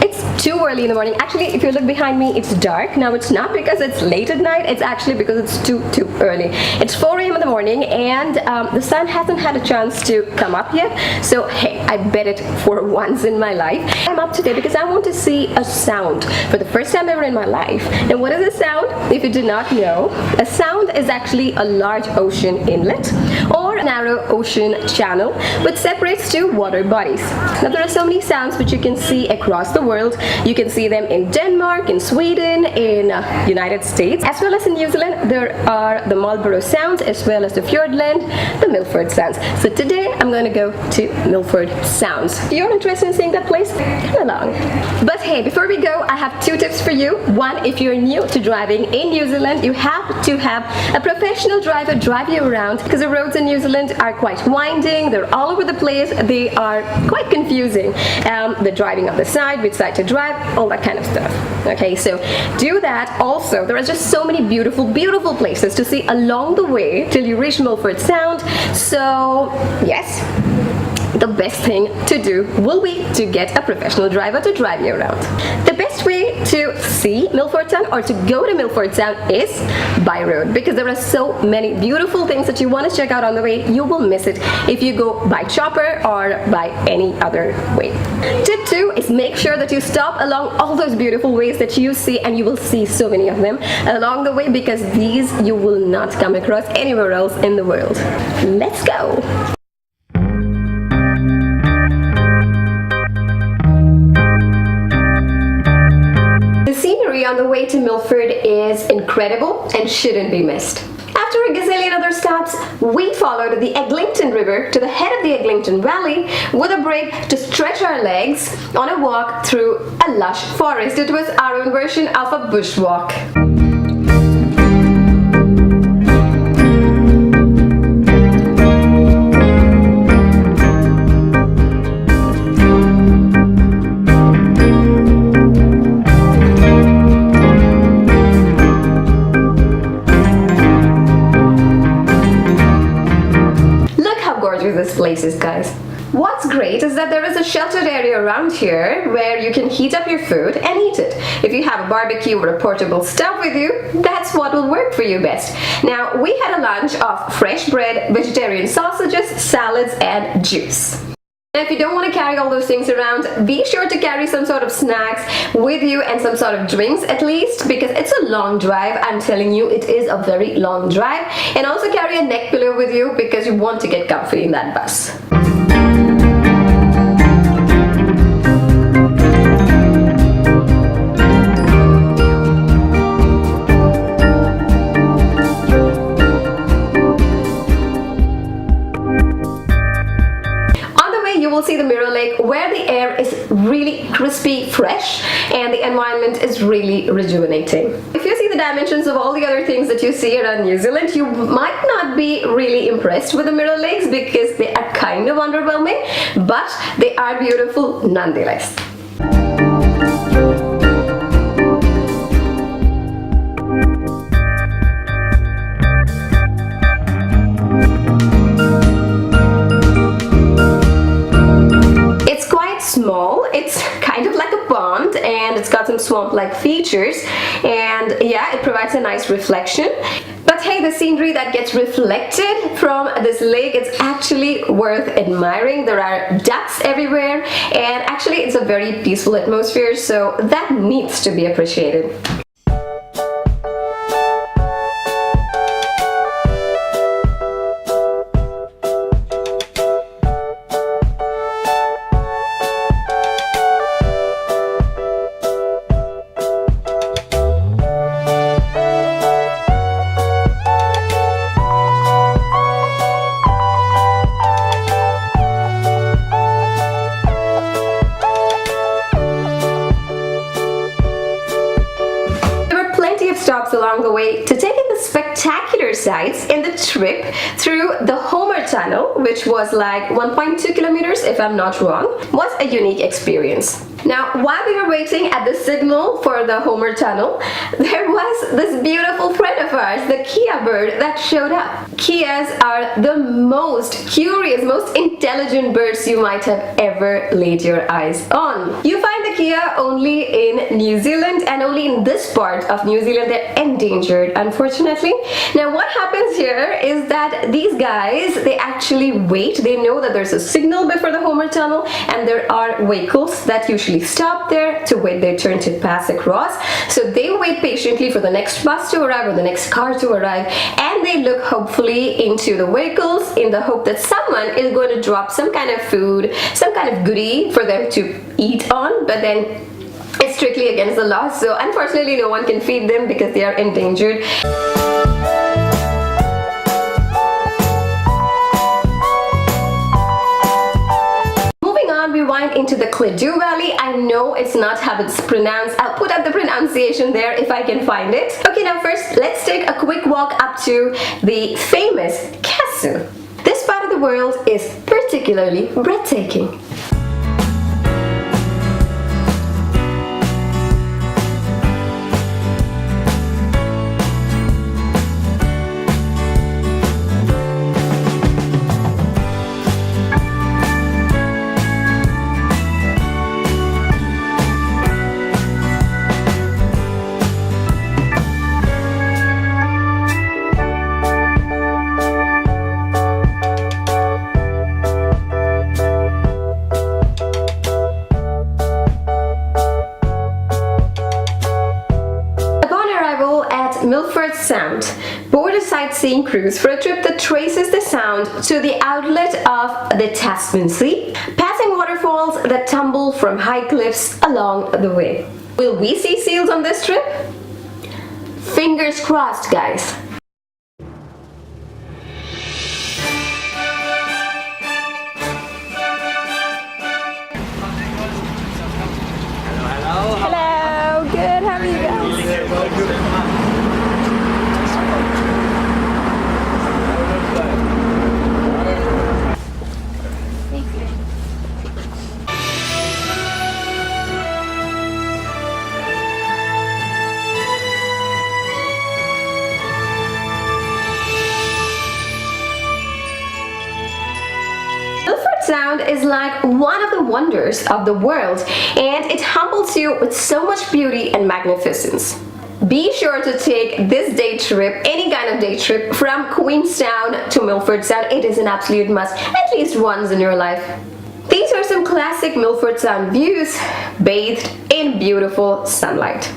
it's too early in the morning. Actually, if you look behind me, it's dark. Now, it's not because it's late at night, it's actually because it's too early. It's 4 a.m. in the morning, and the sun hasn't had a chance to come up yet. So, hey, I bet it for once in my life. I'm up today because I want to see a sound for the first time ever in my life. And what is a sound? If you do not know, a sound is actually a large ocean inlet or a narrow ocean channel which separates two water bodies. Now, there are so many sounds which you can see across the world. You can see them in Denmark, in Sweden, in United States, as well as in New Zealand. There are the Marlborough Sounds, as well as the Fjordland, the Milford Sounds. So today I'm going to go to Milford Sounds. If you're interested in seeing that place, come along. But hey, before we go, I have 2 tips for you. One, if you're new to driving in New Zealand, you have to have a professional driver drive you around, because the roads in New Zealand are quite winding, they're all over the place, they are quite confusing. The driving on the side, which side to drive, all that kind of stuff. Okay, so do that. Also, there are just so many beautiful places to see along the way till you reach Milford Sound. So yes, the best thing to do will be to get a professional driver to drive you around. The best way to see Milford Sound or to go to Milford Sound is by road, because there are so many beautiful things that you want to check out on the way. You will miss it if you go by chopper or by any other way. Tip 2 is make sure that you stop along all those beautiful ways that you see, and you will see so many of them along the way, because these you will not come across anywhere else in the world. Let's go! On the way to Milford is incredible and shouldn't be missed. After a gazillion other stops, we followed the Eglinton River to the head of the Eglinton Valley with a break to stretch our legs on a walk through a lush forest. It was our own version of a bushwalk. This place is, guys. What's great is that there is a sheltered area around here where you can heat up your food and eat it. If you have a barbecue or a portable stove with you, that's what will work for you best. Now, we had a lunch of fresh bread, vegetarian sausages, salads, and juice. Now, if you don't want to carry all those things around, be sure to carry some sort of snacks with you and some sort of drinks at least, because it's a long drive. I'm telling you, it is a very long drive. And also carry a neck pillow with you, because you want to get comfy in that bus. See the Mirror Lake, where the air is really crispy fresh and the environment is really rejuvenating. If you see the dimensions of all the other things that you see around New Zealand, you might not be really impressed with the Mirror Lakes, because they are kind of underwhelming, but they are beautiful nonetheless. Small, it's kind of like a pond, and it's got some swamp-like features, and yeah, it provides a nice reflection. But hey, the scenery that gets reflected from this lake, it's actually worth admiring. There are ducks everywhere, and actually it's a very peaceful atmosphere, so that needs to be appreciated. Stops along the way to take in the spectacular sights in the trip through the Homer Tunnel, which was like 1.2 kilometers if I'm not wrong, was a unique experience. Now, while we were waiting at the signal for the Homer Tunnel, there was this beautiful friend of ours, the Kia bird, that showed up. Kias are the most curious, most intelligent birds you might have ever laid your eyes on. You find the Australia, only in New Zealand, and only in this part of New Zealand they're endangered, unfortunately. Now what happens here is that these guys, they actually wait. They know that there's a signal before the Homer Tunnel and there are vehicles that usually stop there to wait their turn to pass across. So they wait patiently for the next bus to arrive or the next car to arrive, and they look hopefully into the vehicles in the hope that someone is going to drop some kind of food, some kind of goodie for them to eat on, but then it's strictly against the law, so unfortunately no one can feed them because they are endangered. We wind into the Clove Valley. I know it's not how it's pronounced. I'll put up the pronunciation there if I can find it. Okay, now first let's take a quick walk up to the famous castle. This part of the world is particularly breathtaking. Milford Sound, board a sightseeing cruise for a trip that traces the sound to the outlet of the Tasman Sea, passing waterfalls that tumble from high cliffs along the way. Will we see seals on this trip? Fingers crossed, guys. Hello, good, how are you guys? Sound is like one of the wonders of the world, and it humbles you with so much beauty and magnificence. Be sure to take this day trip, any kind of day trip, from Queenstown to Milford Sound. It is an absolute must, at least once in your life. These are some classic Milford Sound views, bathed in beautiful sunlight.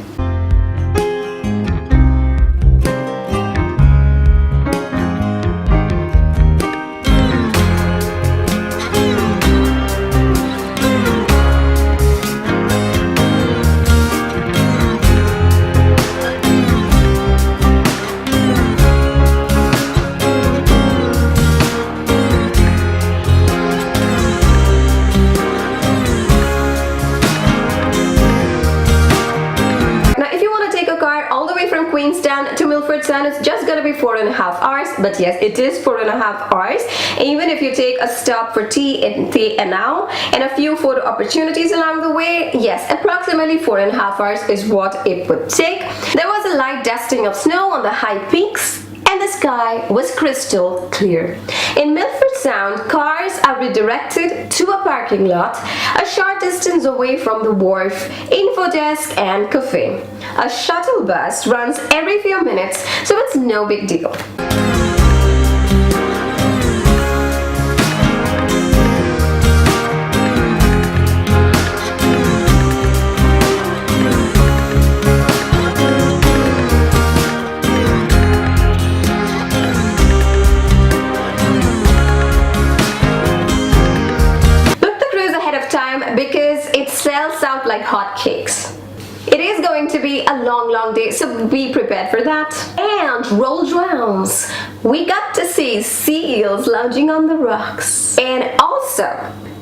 Queenstown to Milford Sound is just gonna be 4.5 hours, but yes, it is 4.5 hours. Even if you take a stop for tea and now and a few photo opportunities along the way, yes, approximately 4.5 hours is what it would take. There was a light dusting of snow on the high peaks, and the sky was crystal clear. In Milford Sound, cars are redirected to a parking lot a short distance away from the wharf, info desk and cafe. A shuttle bus runs every few minutes, so it's no big deal. Because it sells out like hotcakes. It is going to be a long day, so be prepared for that. And roll drowns. We got to see seals lounging on the rocks. And also,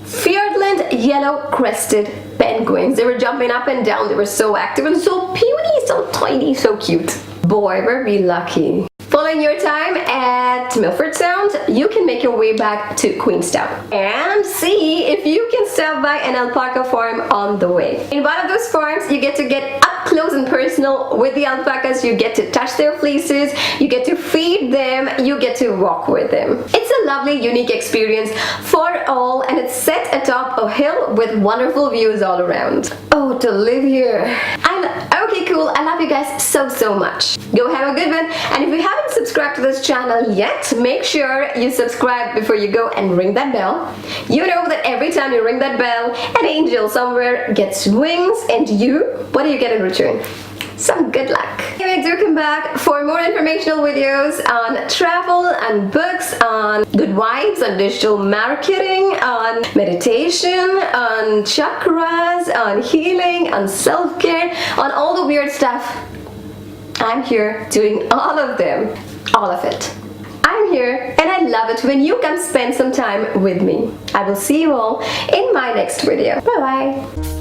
Fiordland yellow-crested penguins. They were jumping up and down. They were so active and so puny, so tiny, so cute. Boy, were we lucky. Following your time at Milford Sound, you can make your way back to Queenstown and see if you can stop by an alpaca farm on the way. In one of those farms, you get to get up close and personal with the alpacas. You get to touch their fleeces, you get to feed them, you get to walk with them. It's a lovely, unique experience for all, and it's set atop a hill with wonderful views all around. Oh, to live here. Okay, cool. I love you guys so much. Go have a good one, and if you haven't subscribed to this channel yet, make sure you subscribe before you go and ring that bell. You know that every time you ring that bell, an angel somewhere gets wings, and what do you get in return? Some good luck. Anyway, do come back for more informational videos on travel and books, on good vibes, on digital marketing, on meditation, on chakras, on healing, on self-care, on all the weird stuff. I'm here doing all of them, all of it. I'm here and I love it when you come spend some time with me. I will see you all in my next video. Bye bye.